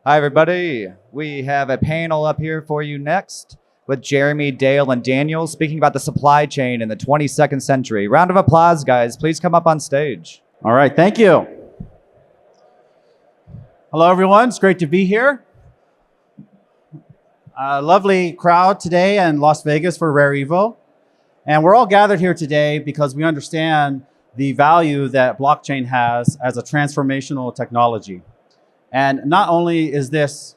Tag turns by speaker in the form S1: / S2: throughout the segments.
S1: Hi, everybody. We have a panel up here for you next with Jeremy, Dale, and Daniel speaking about the supply chain in the 22nd century. Round of applause, guys. Please come up on stage.
S2: All right, thank you. Hello, everyone. It's great to be here. A lovely crowd today in Las Vegas for Rare Evo. And we're all gathered here today because we understand the value that blockchain has as a transformational technology. And not only is this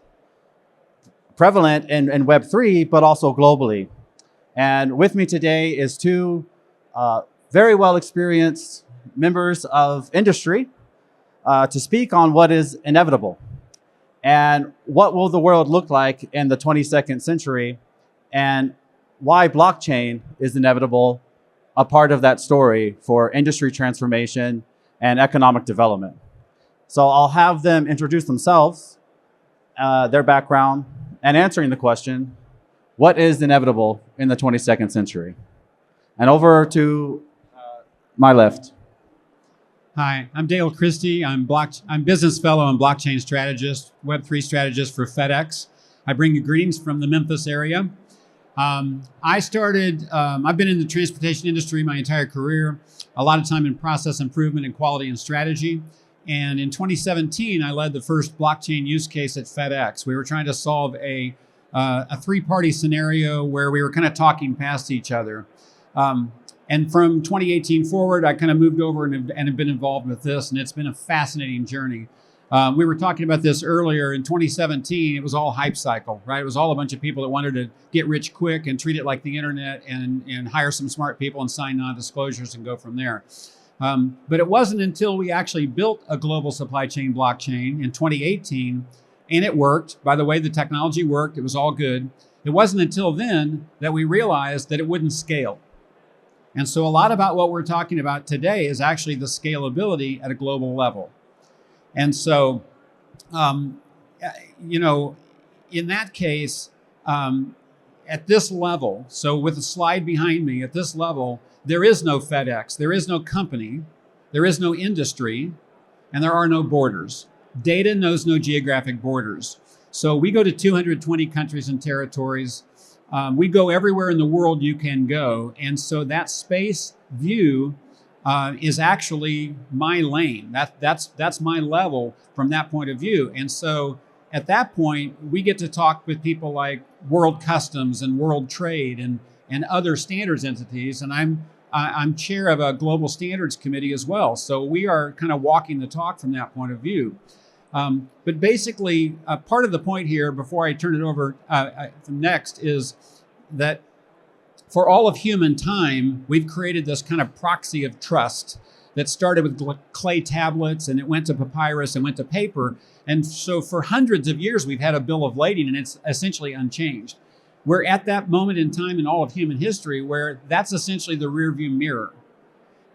S2: prevalent in Web3, but also globally. And with me today is two very well experienced members of industry to speak on what is inevitable and what will the world look like in the 22nd century and why blockchain is inevitable, a part of that story for industry transformation and economic development. So I'll have them introduce themselves, their background, and answering the question, what is inevitable in the 22nd century? And over to my left.
S3: Hi, I'm Dale Chrystie. I'm business fellow and blockchain strategist, Web3 strategist for FedEx. I bring you greetings from the Memphis area. I've been in the transportation industry my entire career, a lot of time in process improvement and quality and strategy. And in 2017, I led the first blockchain use case at FedEx. We were trying to solve a three-party scenario where we were kind of talking past each other. And from 2018 forward, I kind of moved over and have been involved with this, and it's been a fascinating journey. We were talking about this earlier. In 2017, it was all hype cycle, right? It was all a bunch of people that wanted to get rich quick and treat it like the internet and hire some smart people and sign non-disclosures and go from there. But it wasn't until we actually built a global supply chain blockchain in 2018, and it worked. By the way, the technology worked. It was all good. It wasn't until then that we realized that it wouldn't scale. And so a lot about what we're talking about today is actually the scalability at a global level. And so, in that case, at this level, so with the slide behind me, at this level, there is no FedEx, there is no company, there is no industry, and there are no borders. Data knows no geographic borders. So we go to 220 countries and territories. We go everywhere in the world you can go. And so that space view is actually my lane. That's my level from that point of view. And so at that point, we get to talk with people like World Customs and World Trade and other standards entities. And I'm chair of a global standards committee as well. So we are kind of walking the talk from that point of view. But basically, part of the point here, before I turn it over next, is that for all of human time, we've created this kind of proxy of trust that started with clay tablets, and it went to papyrus and went to paper. And so for hundreds of years, we've had a bill of lading, and it's essentially unchanged. We're at that moment in time in all of human history where that's essentially the rearview mirror.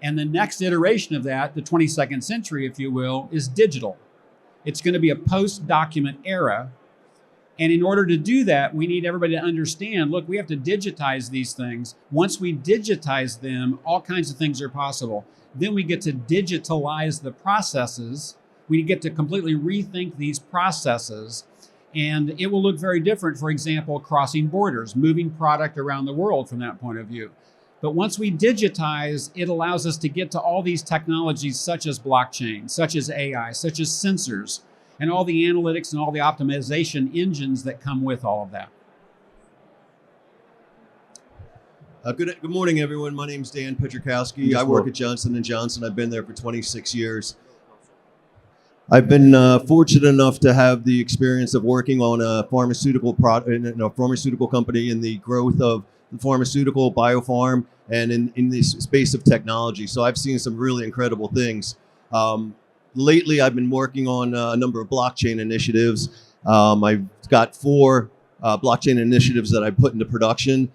S3: And the next iteration of that, the 22nd century, if you will, is digital. It's going to be a post-document era. And in order to do that, we need everybody to understand, look, we have to digitize these things. Once we digitize them, all kinds of things are possible. Then we get to digitalize the processes. We get to completely rethink these processes. And it will look very different, for example, crossing borders, moving product around the world from that point of view. But once we digitize, it allows us to get to all these technologies such as blockchain, such as AI, such as sensors, and all the analytics and all the optimization engines that come with all of that.
S4: Good morning, everyone. My name is Dan Pietrzykoski. I work at Johnson & Johnson. I've been there for 26 years. I've been fortunate enough to have the experience of working on a pharmaceutical pharmaceutical company in the growth of the pharmaceutical, biopharm, and in the space of technology. So I've seen some really incredible things. Lately, I've been working on a number of blockchain initiatives. I've got 4 blockchain initiatives that I put into production,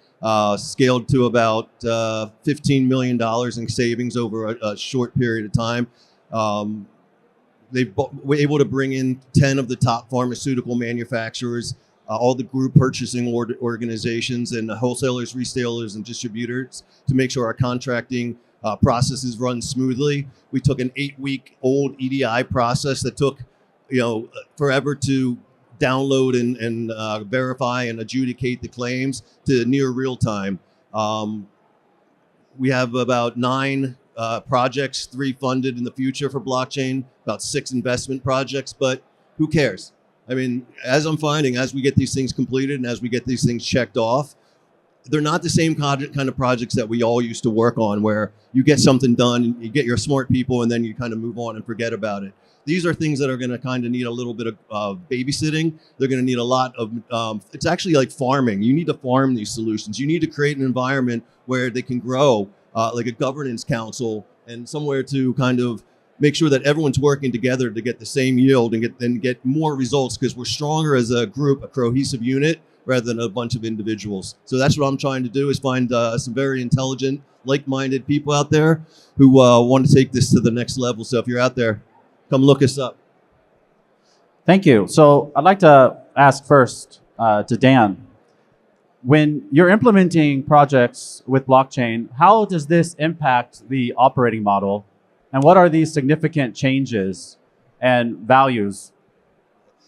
S4: scaled to about $15 million in savings over a short period of time. They were able to bring in 10 of the top pharmaceutical manufacturers, all the group purchasing organizations and the wholesalers, resellers, and distributors to make sure our contracting processes run smoothly. We took an 8-week old EDI process that took forever to download and verify and adjudicate the claims to near real time. We have about 9 projects, 3 funded in the future for blockchain, about 6 investment projects, but who cares? I mean, as I'm finding, as we get these things completed and as we get these things checked off, they're not the same kind of projects that we all used to work on, where you get something done, you get your smart people, and then you kind of move on and forget about it. These are things that are going to kind of need a little bit of babysitting. They're going to need a lot of, it's actually like farming. You need to farm these solutions. You need to create an environment where they can grow, like a governance council, and somewhere to kind of make sure that everyone's working together to get the same yield and get more results, because we're stronger as a group, a cohesive unit, rather than a bunch of individuals. So that's what I'm trying to do, is find some very intelligent, like-minded people out there who want to take this to the next level. So if you're out there, come look us up.
S2: Thank you. So I'd like to ask first to Dan, when you're implementing projects with blockchain, how does this impact the operating model? And what are these significant changes and values?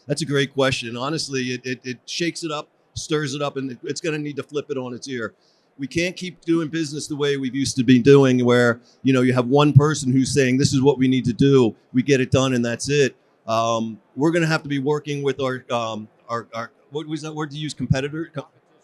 S4: That's a great question. Honestly, it shakes it up, stirs it up, and it's going to need to flip it on its ear. We can't keep doing business the way we've used to be doing, where you have one person who's saying this is what we need to do, we get it done, and that's it. We're going to have to be working with our what was that word to use? Competitor,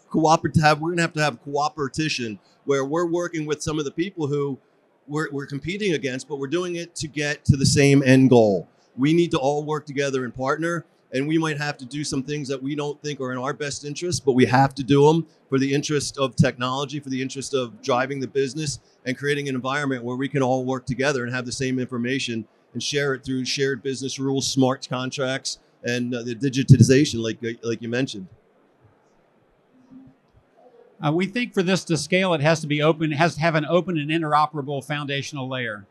S4: cooperative. We're going to have cooperation, where we're working with some of the people who we're competing against, but we're doing it to get to the same end goal. We need to all work together and partner. And we might have to do some things that we don't think are in our best interest, but we have to do them for the interest of technology, for the interest of driving the business and creating an environment where we can all work together and have the same information and share it through shared business rules, smart contracts, and the digitization, like you mentioned.
S3: We think for this to scale, it has to be open. It has to have an open and interoperable foundational layer.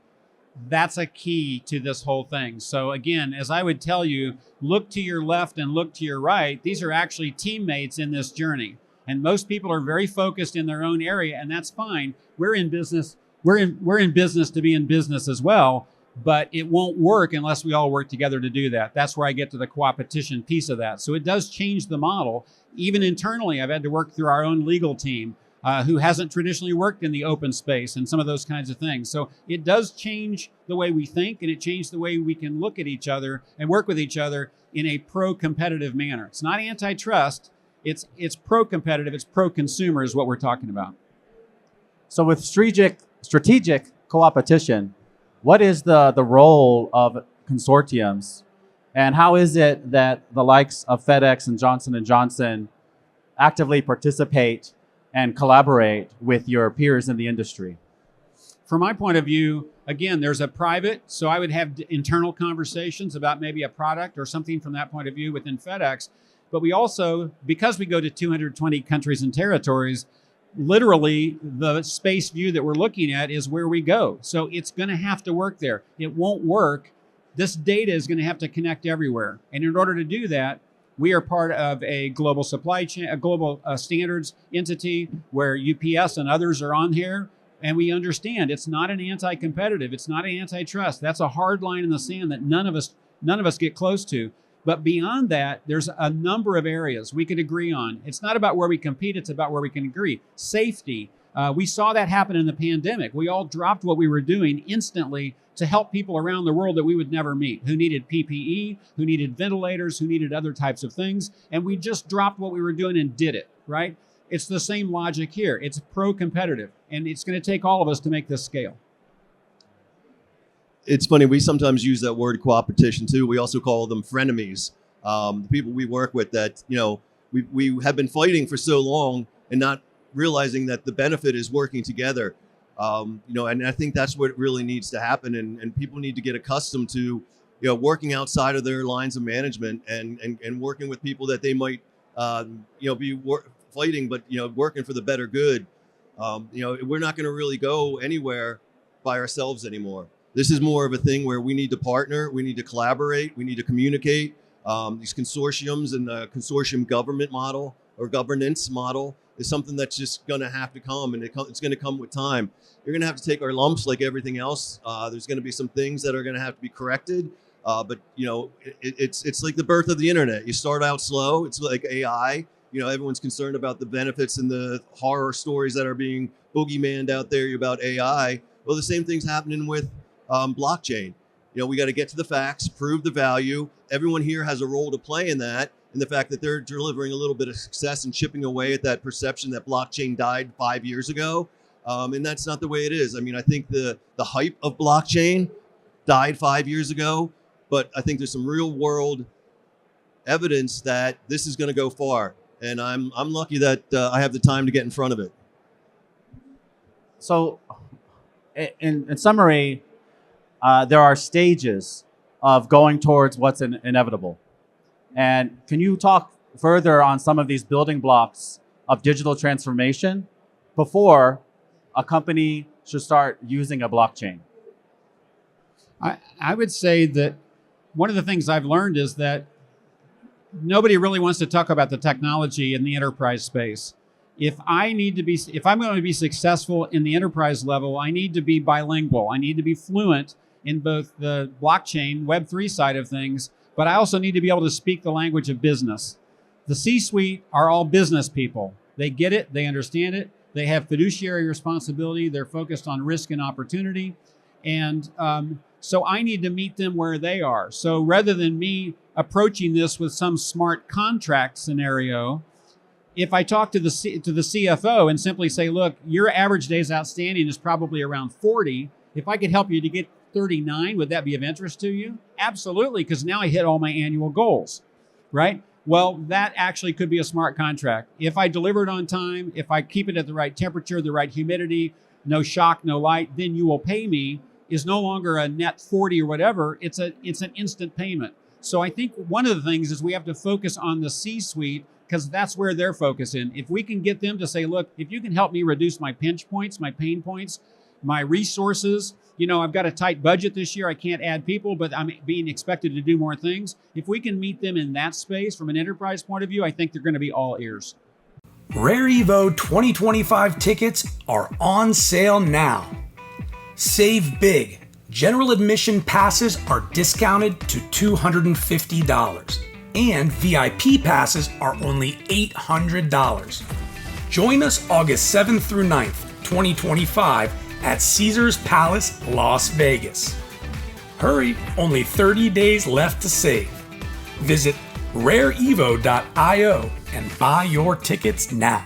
S3: That's a key to this whole thing. So again, as I would tell you, look to your left and look to your right. These are actually teammates in this journey. And most people are very focused in their own area, and that's fine. We're in business. We're in business to be in business as well, but it won't work unless we all work together to do that. That's where I get to the co-opetition piece of that. So it does change the model. Even internally, I've had to work through our own legal team, who hasn't traditionally worked in the open space and some of those kinds of things. So it does change the way we think, and it changed the way we can look at each other and work with each other in a pro-competitive manner. It's not antitrust, it's pro-competitive, it's pro-consumer is what we're talking about.
S2: So with strategic co-opetition, what is the role of consortiums, and how is it that the likes of FedEx and Johnson & Johnson actively participate and collaborate with your peers in the industry?
S3: From my point of view, again, there's a private, so I would have internal conversations about maybe a product or something from that point of view within FedEx. But we also, because we go to 220 countries and territories, literally the space view that we're looking at is where we go. So it's going to have to work there. It won't work. This data is going to have to connect everywhere. And in order to do that, we are part of a global supply chain, a global standards entity where UPS and others are on here. And we understand it's not an anti-competitive, it's not an antitrust. That's a hard line in the sand that none of us get close to. But beyond that, there's a number of areas we could agree on. It's not about where we compete, it's about where we can agree. Safety. We saw that happen in the pandemic. We all dropped what we were doing instantly to help people around the world that we would never meet, who needed PPE, who needed ventilators, who needed other types of things. And we just dropped what we were doing and did it, right? It's the same logic here. It's pro-competitive, and it's going to take all of us to make this scale.
S4: It's funny, we sometimes use that word co-opetition too. We also call them frenemies. The people we work with that, we have been fighting for so long and not realizing that the benefit is working together. And I think that's what really needs to happen. And people need to get accustomed to, working outside of their lines of management and working with people that they might, be fighting, but, working for the better good. We're not going to really go anywhere by ourselves anymore. This is more of a thing where we need to partner, we need to collaborate, we need to communicate. These consortiums and the consortium government model or governance model is something that's just going to have to come, and it's going to come with time. You're going to have to take our lumps like everything else. There's going to be some things that are going to have to be corrected. But you know, it's like the birth of the internet. You start out slow. It's like AI. You know, everyone's concerned about the benefits and the horror stories that are being boogeymaned out there about AI. Well, the same thing's happening with blockchain. You know, we got to get to the facts, prove the value. Everyone here has a role to play in that, and the fact that they're delivering a little bit of success and chipping away at that perception that blockchain died 5 years ago. And that's not the way it is. I mean, I think the hype of blockchain died 5 years ago, but I think there's some real world evidence that this is going to go far. And I'm lucky that I have the time to get in front of it.
S2: So, in summary, there are stages of going towards what's inevitable. And can you talk further on some of these building blocks of digital transformation before a company should start using a blockchain?
S3: I would say that one of the things I've learned is that nobody really wants to talk about the technology in the enterprise space. If I'm going to be successful in the enterprise level, I need to be bilingual. I need to be fluent in both the blockchain, Web3 side of things, but I also need to be able to speak the language of business. The C-suite are all business people. They get it, they understand it, they have fiduciary responsibility, they're focused on risk and opportunity, and so I need to meet them where they are. So rather than me approaching this with some smart contract scenario, if I talk to the CFO and simply say, look, your average days outstanding is probably around 40. If I could help you to get 39, would that be of interest to you? Absolutely, because now I hit all my annual goals, right? Well, that actually could be a smart contract. If I deliver it on time, if I keep it at the right temperature, the right humidity, no shock, no light, then you will pay me is no longer a net 40 or whatever. It's an instant payment. So I think one of the things is we have to focus on the C-suite because that's where they're focusing. If we can get them to say, look, if you can help me reduce my pinch points, my pain points, my resources, you know, I've got a tight budget this year. I can't add people, but I'm being expected to do more things. If we can meet them in that space from an enterprise point of view, I think they're going to be all ears.
S5: Rare Evo 2025 tickets are on sale now. Save big. General admission passes are discounted to $250, and VIP passes are only $800. Join us August 7th through 9th, 2025 at Caesars Palace, Las Vegas. Hurry, only 30 days left to save. Visit rareevo.io and buy your tickets now.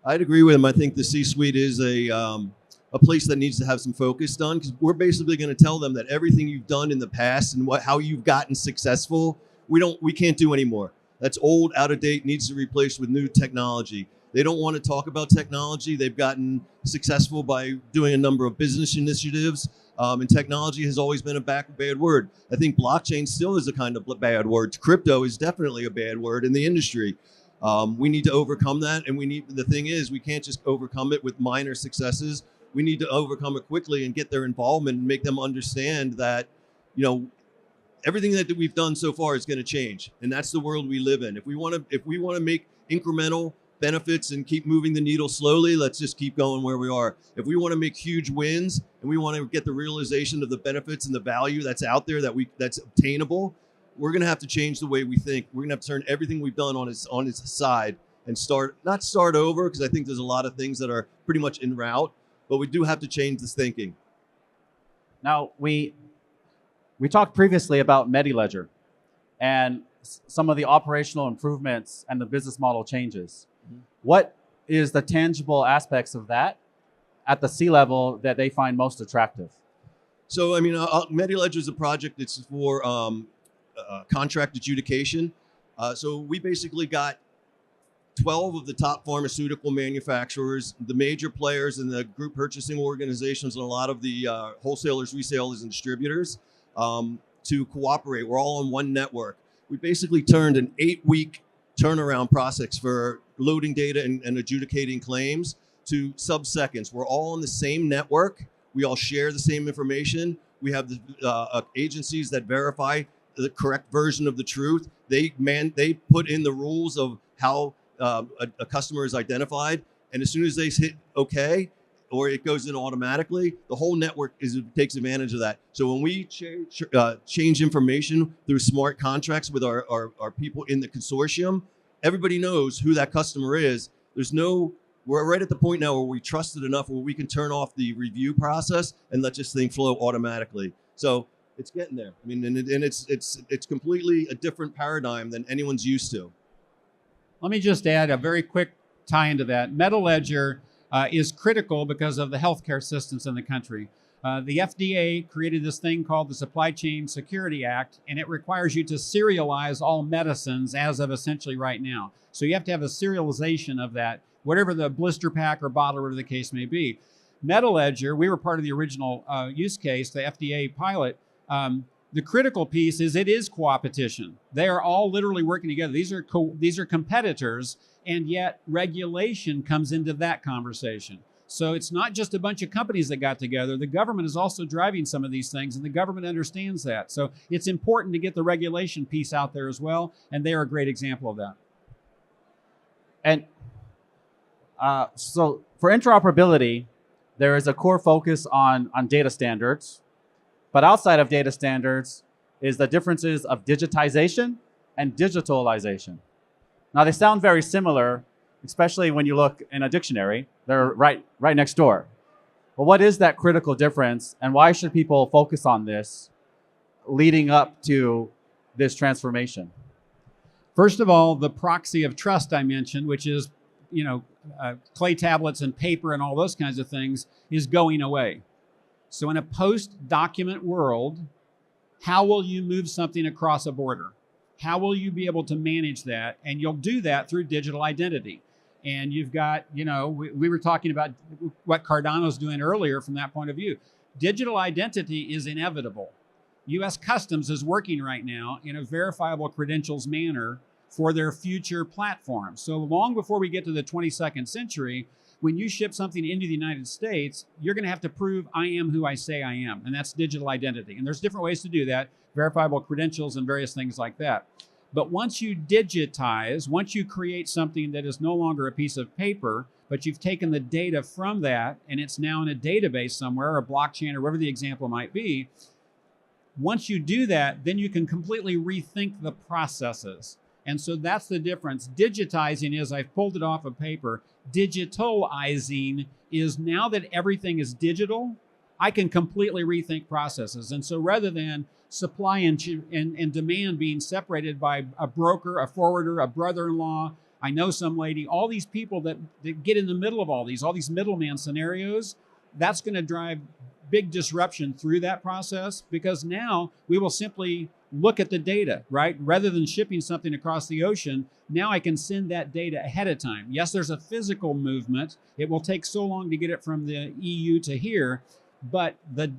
S4: I'd agree with him. I think the C-suite is a place that needs to have some focus done because we're basically going to tell them that everything you've done in the past and how you've gotten successful, we can't do anymore. That's old, out of date, needs to be replaced with new technology. They don't want to talk about technology. They've gotten successful by doing a number of business initiatives, and technology has always been a bad word. I think blockchain still is a kind of bad word. Crypto is definitely a bad word in the industry. We need to overcome that, and the thing is, we can't just overcome it with minor successes. We need to overcome it quickly and get their involvement and make them understand that, you know, everything that we've done so far is going to change, and that's the world we live in. If we want to make incremental benefits and keep moving the needle slowly, let's just keep going where we are. If we want to make huge wins and we want to get the realization of the benefits and the value that's out there that's obtainable, we're going to have to change the way we think. We're going to have to turn everything we've done on its side and not start over, because I think there's a lot of things that are pretty much en route, but we do have to change this thinking.
S2: Now, we talked previously about MediLedger and some of the operational improvements and the business model changes. Mm-hmm. What is the tangible aspects of that at the C-level that they find most attractive?
S4: So, I mean, MediLedger is a project that's for contract adjudication. So we basically got 12 of the top pharmaceutical manufacturers, the major players in the group purchasing organizations, and a lot of the wholesalers, resellers, and distributors to cooperate. We're all on one network. We basically turned an 8-week turnaround process for loading data and adjudicating claims to sub-seconds. We're all on the same network. We all share the same information. We have the agencies that verify the correct version of the truth. They put in the rules of how a customer is identified, and as soon as they hit OK, or it goes in automatically, the whole network takes advantage of that. So when we change information through smart contracts with our people in the consortium, everybody knows who that customer is. We're right at the point now where we trust it enough where we can turn off the review process and let this thing flow automatically. So it's getting there. I mean, and it's completely a different paradigm than anyone's used to.
S3: Let me just add a very quick tie into that. Metal Ledger is critical because of the healthcare systems in the country. The FDA created this thing called the Supply Chain Security Act, and it requires you to serialize all medicines as of essentially right now. So you have to have a serialization of that, whatever the blister pack or bottle, whatever the case may be. Metal Ledger, we were part of the original use case, the FDA pilot. The critical piece is it is co-opetition. They are all literally working together. These are competitors, and yet regulation comes into that conversation. So it's not just a bunch of companies that got together. The government is also driving some of these things, and the government understands that. So it's important to get the regulation piece out there as well, and they are a great example of that.
S2: And so for interoperability, there is a core focus on data standards. But outside of data standards is the differences of digitization and digitalization. Now, they sound very similar, especially when you look in a dictionary. They're right next door. But what is that critical difference, and why should people focus on this leading up to this transformation?
S3: First of all, the proxy of trust I mentioned, which is, clay tablets and paper and all those kinds of things, is going away. So in a post-document world, how will you move something across a border? How will you be able to manage that? And you'll do that through digital identity. And you've got, we were talking about what Cardano's doing earlier from that point of view. Digital identity is inevitable. U.S. Customs is working right now in a verifiable credentials manner for their future platforms. So long before we get to the 22nd century, when you ship something into the United States, you're going to have to prove I am who I say I am, and that's digital identity. And there's different ways to do that, verifiable credentials and various things like that. But once you digitize, once you create something that is no longer a piece of paper, but you've taken the data from that, and it's now in a database somewhere, or a blockchain, or whatever the example might be, once you do that, then you can completely rethink the processes. And so that's the difference. Digitizing is I've pulled it off of paper. Digitalizing is now that everything is digital, I can completely rethink processes. And so rather than supply and demand being separated by a broker, a forwarder, a brother-in-law, I know some lady, all these people that get in the middle of all these middleman scenarios, that's going to drive big disruption through that process, because now we will simply look at the data, right? Rather than shipping something across the ocean, now I can send that data ahead of time. Yes, there's a physical movement. It will take so long to get it from the EU to here, but the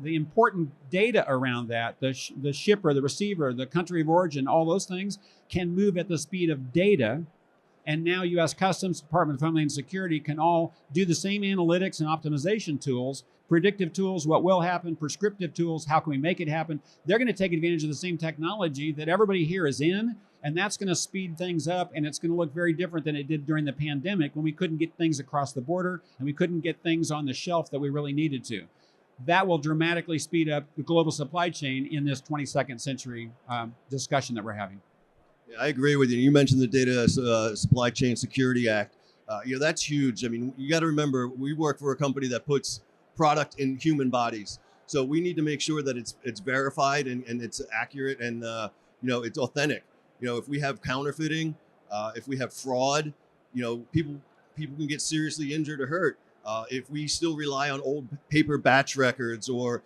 S3: important data around that, the shipper, the receiver, the country of origin, all those things can move at the speed of data. And now U.S. Customs, Department of Homeland Security can all do the same analytics and optimization tools, predictive tools, what will happen, prescriptive tools, how can we make it happen. They're going to take advantage of the same technology that everybody here is in, and that's going to speed things up, and it's going to look very different than it did during the pandemic when we couldn't get things across the border and we couldn't get things on the shelf that we really needed to. That will dramatically speed up the global supply chain in this 22nd century discussion that we're having.
S4: Yeah, I agree with you. You mentioned the Data Supply Chain Security Act. That's huge. I mean, you got to remember, we work for a company that puts product in human bodies. So we need to make sure that it's verified and it's accurate and it's authentic. If we have counterfeiting, if we have fraud, people can get seriously injured or hurt. If we still rely on old paper batch records or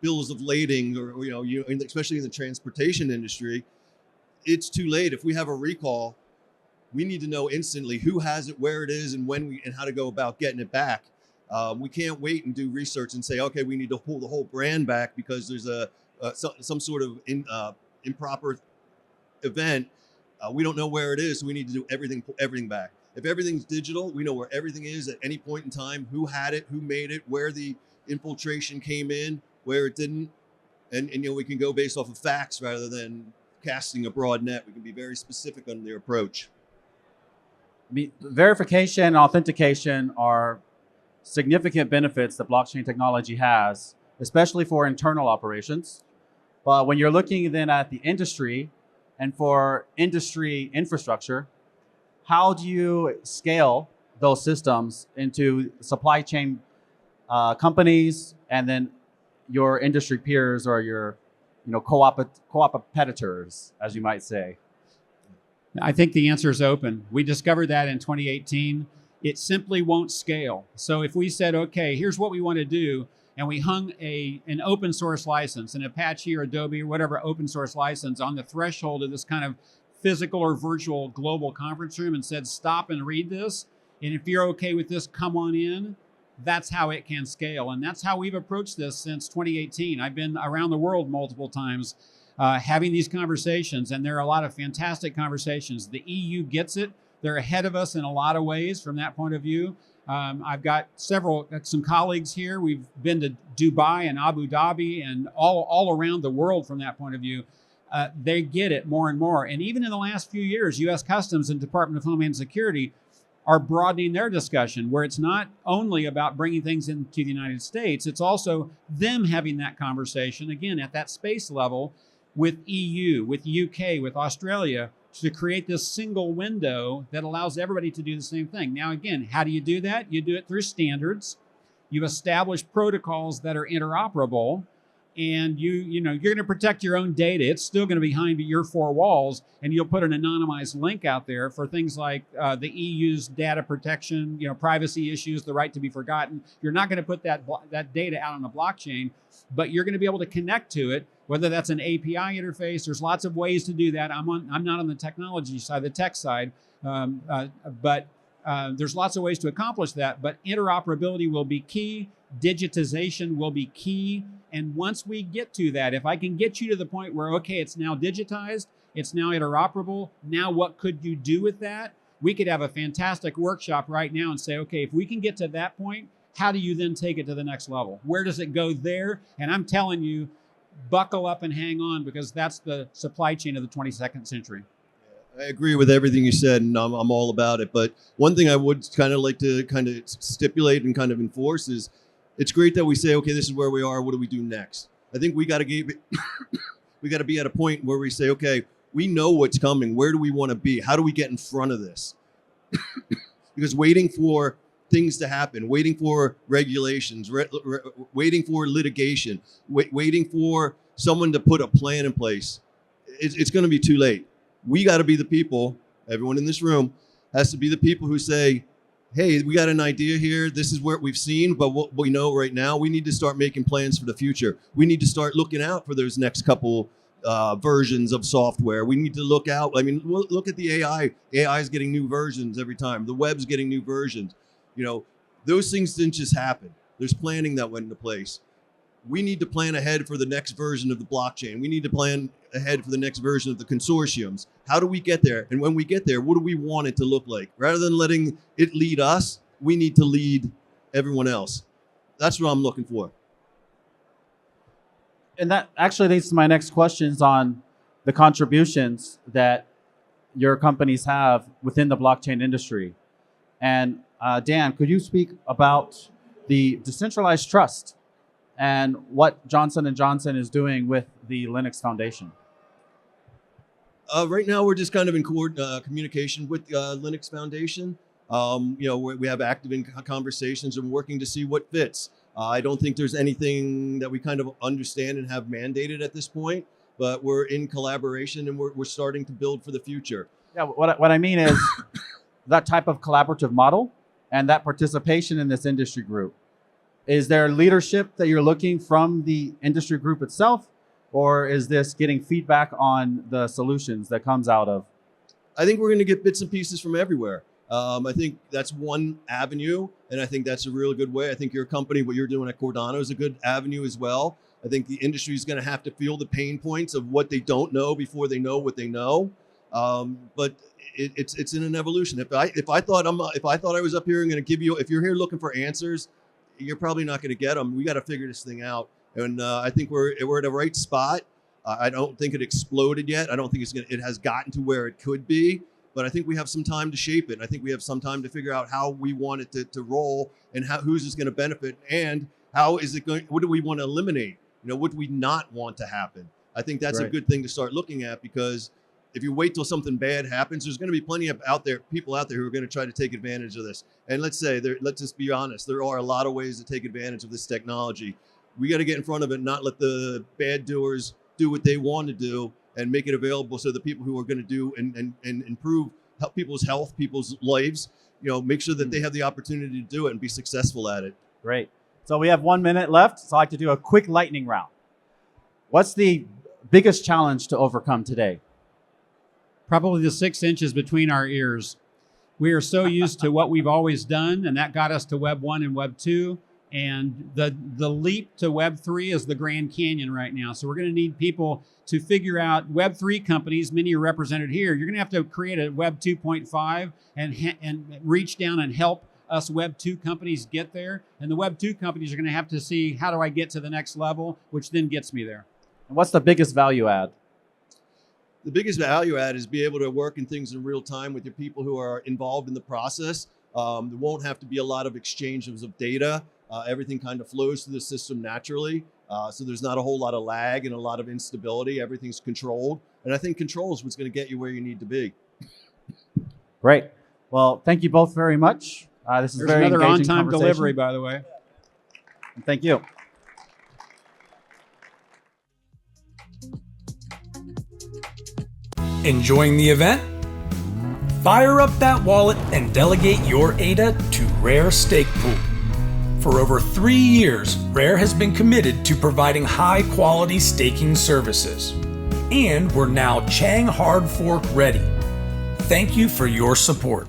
S4: bills of lading, or especially in the transportation industry, it's too late. If we have a recall, we need to know instantly who has it, where it is, and when and how to go about getting it back. We can't wait and do research and say, okay, we need to pull the whole brand back because there's some sort of improper event. We don't know where it is, so we need to do pull everything back. If everything's digital, we know where everything is at any point in time, who had it, who made it, where the infiltration came in, where it didn't, and we can go based off of facts rather than casting a broad net. We can be very specific on their approach.
S2: Verification and authentication are significant benefits that blockchain technology has, especially for internal operations. But when you're looking then at the industry and for industry infrastructure, how do you scale those systems into supply chain companies and then your industry peers or your co-op competitors, as you might say?
S3: I think the answer is open. We discovered that in 2018. It simply won't scale. So if we said, okay, here's what we want to do, and we hung an open source license, an Apache or Adobe or whatever open source license on the threshold of this kind of physical or virtual global conference room and said, stop and read this. And if you're okay with this, come on in. That's how it can scale. And that's how we've approached this since 2018. I've been around the world multiple times having these conversations, and there are a lot of fantastic conversations. The EU gets it. They're ahead of us in a lot of ways from that point of view. I've got some colleagues here. We've been to Dubai and Abu Dhabi and all around the world from that point of view. They get it more and more. And even in the last few years, U.S. Customs and Department of Homeland Security are broadening their discussion, where it's not only about bringing things into the United States, it's also them having that conversation, again, at that space level with EU, with UK, with Australia, to create this single window that allows everybody to do the same thing. Now, again, how do you do that? You do it through standards. You establish protocols that are interoperable, and you're going to protect your own data. It's still going to be behind your four walls, and you'll put an anonymized link out there for things like the EU's data protection, privacy issues, the right to be forgotten. You're not going to put that data out on the blockchain, but you're going to be able to connect to it, whether that's an API interface. There's lots of ways to do that. I'm not on the technology side, the tech side, but there's lots of ways to accomplish that. But interoperability will be key. Digitization will be key. And once we get to that, if I can get you to the point where, okay, it's now digitized, it's now interoperable, now what could you do with that? We could have a fantastic workshop right now and say, okay, if we can get to that point, how do you then take it to the next level? Where does it go there? And I'm telling you, buckle up and hang on, because that's the supply chain of the 22nd century.
S4: I agree with everything you said, and I'm all about it. But one thing I would kind of like to kind of stipulate and kind of enforce is, it's great that we say, okay, this is where we are. What do we do next? I think we got to be at a point where we say, okay, we know what's coming. Where do we want to be? How do we get in front of this? Because waiting for things to happen, waiting for regulations, waiting for litigation, waiting for someone to put a plan in place, it's going to be too late. We got to be the people, everyone in this room has to be the people who say, hey, we got an idea here. This is what we've seen, but what we know right now, we need to start making plans for the future. We need to start looking out for those next couple versions of software. We need to look out. I mean, look at the AI. AI is getting new versions every time. The web's getting new versions. Those things didn't just happen. There's planning that went into place. We need to plan ahead for the next version of the blockchain. We need to plan ahead for the next version of the consortiums. How do we get there? And when we get there, what do we want it to look like? Rather than letting it lead us, we need to lead everyone else. That's what I'm looking for.
S2: And that actually leads to my next questions on the contributions that your companies have within the blockchain industry. And Dan, could you speak about the decentralized trust and what Johnson & Johnson is doing with the Linux Foundation?
S4: Right now, we're just kind of in communication with Linux Foundation. We have active conversations and working to see what fits. I don't think there's anything that we kind of understand and have mandated at this point, but we're in collaboration and we're starting to build for the future.
S2: Yeah, what I mean is that type of collaborative model and that participation in this industry group. Is there leadership that you're looking from the industry group itself, or is this getting feedback on the solutions that comes out of?
S4: I think we're going to get bits and pieces from everywhere. I think that's one avenue, and I think that's a really good way. I think your company, what you're doing at Cardano, is a good avenue as well. I think the industry is going to have to feel the pain points of what they don't know before they know what they know. But it's in an evolution. If I thought I was up here and going to give you, if you're here looking for answers, you're probably not going to get them. We got to figure this thing out, and I think we're at the right spot. I don't think it exploded yet. I don't think it has gotten to where it could be. but I think we have some time to shape it. I think we have some time to figure out how we want it to roll, and who's it's going to benefit, and how is it going. What do we want to eliminate? What do we not want to happen? I think that's a good thing to start looking at, because if you wait till something bad happens, there's going to be plenty of people out there who are going to try to take advantage of this. And let's just be honest, there are a lot of ways to take advantage of this technology. We got to get in front of it, not let the bad doers do what they want to do, and make it available so the people who are going to do and improve people's health, people's lives, make sure that they have the opportunity to do it and be successful at it.
S2: Great. So we have 1 minute left. So I'd like to do a quick lightning round. What's the biggest challenge to overcome today?
S3: Probably the 6 inches between our ears. We are so used to what we've always done, and that got us to Web 1 and Web 2. And the leap to Web 3 is the Grand Canyon right now. So we're going to need people to figure out Web 3 companies. Many are represented here. You're going to have to create a Web 2.5 and reach down and help us Web 2 companies get there. And the Web 2 companies are going to have to see, how do I get to the next level, which then gets me there.
S2: And what's the biggest value add?
S4: The biggest value add is be able to work in things in real time with your people who are involved in the process. There won't have to be a lot of exchanges of data. Everything kind of flows through the system naturally. So there's not a whole lot of lag and a lot of instability. Everything's controlled. And I think control is what's going to get you where you need to be.
S2: Great. Well, thank you both very much. This is
S3: There's
S2: very
S3: another
S2: engaging
S3: on-time
S2: conversation.
S3: delivery, by the way.
S2: And thank you.
S5: Enjoying the event? Fire up that wallet and delegate your ADA to Rare Stake Pool. For over 3 years, Rare has been committed to providing high-quality staking services. And we're now Chang Hard Fork ready. Thank you for your support.